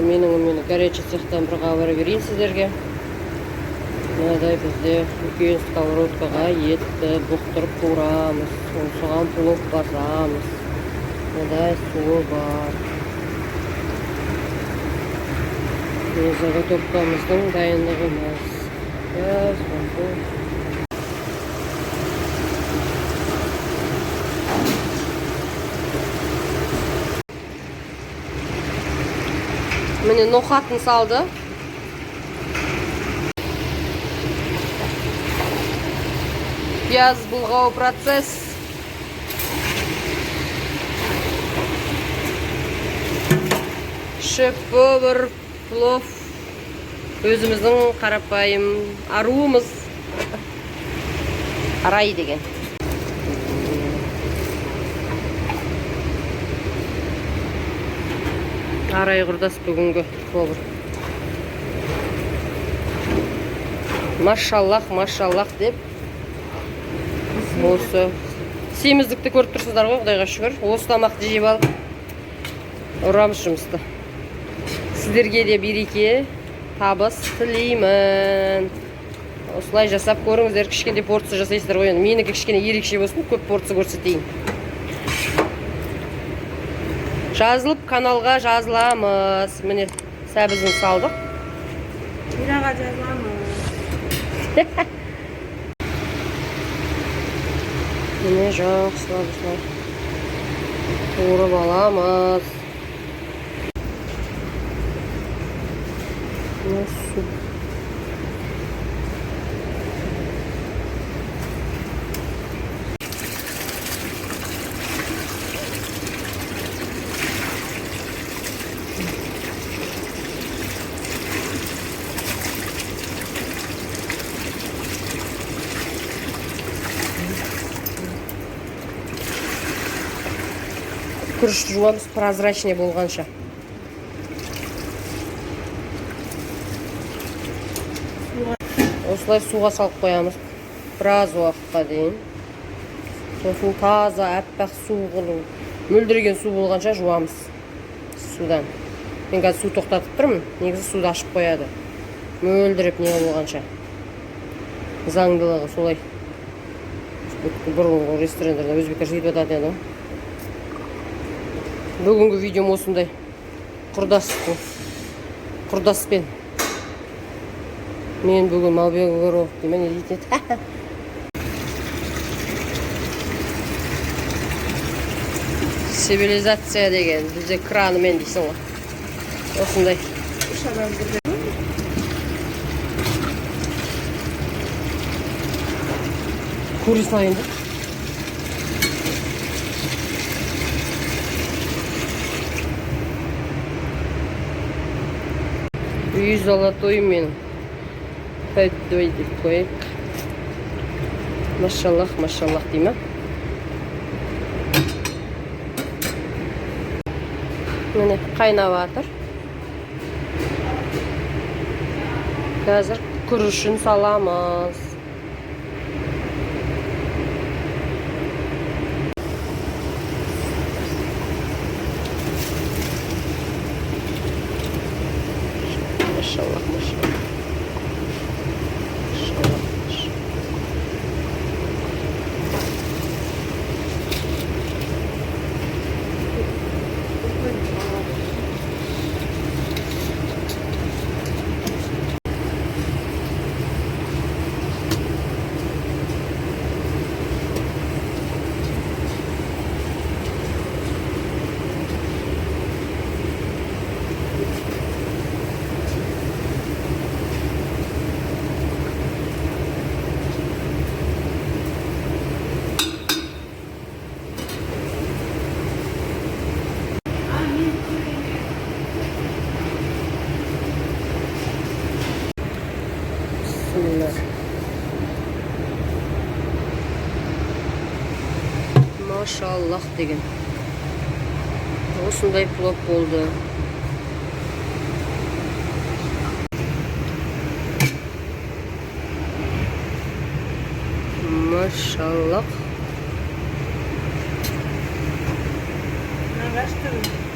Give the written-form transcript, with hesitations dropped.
ал менің горячий цехтан бір хабар берейін сіздерге. Мынадай бізде үлкен сковородкаға етті бұқтырып қуырамыз. Соған плов басамыз. Мынадай суы бар. Заготовкамыздың дайындығымыз. Міне ноқатын салды. Пияз бұлғау процесс. Шеф-повар плов. Өзіміздің қарапайым аруымыз. Арай деген. Арай құрдас бүгінгі повар. Машаллах деп. Осы семіздікті көріп тұрсыздар ғой, Құдайға шүкір. Осы тамақты жеп алып ұрамыз жұмысты. Сіздерге де береке, табыс тілеймін. Осылай жасап көріңіздер, кішкенде порция жасайсыздар ғой. Менікі кішкене ерекше болсын, көп порция көрсетейін. Жазылып каналға жазыламыз. Міне сәбізін салдық. Мираға жазыламыз. Міне жақсылап қуырып аламыз. Су. Күрішті жуамыз прозрачный болғанша. Осылай суға салып қоямыз. Біраз уақытқа дейін. Сосын таза әппақ су қылу. Мөлдіреген су болғанша жуамыз. Судан. Мен қазір су тоқтатып тұрмын. Негізі суды ашып қояды. Мөлдіріп не болғанша. Заңдылығы солай. Бұрынғы ресторандарда өзбектер жейді атады. Бүгінгі видеом осындай құрдаспен. Мен бүгін Малбегоров деймін, не дейтін еді. Цивилизация деген, бізде кранымен дейсің ғой. Осындай. Кури салайын да. 100 золотой мен. Пәддой деп қойып. Машаллах деймі. Міне қайнап атыр. Қазір күрішін саламыз. Машаллах. Bismillah. Maşallah деген. Осындай плов болды. Maşallah. Nagaştırın.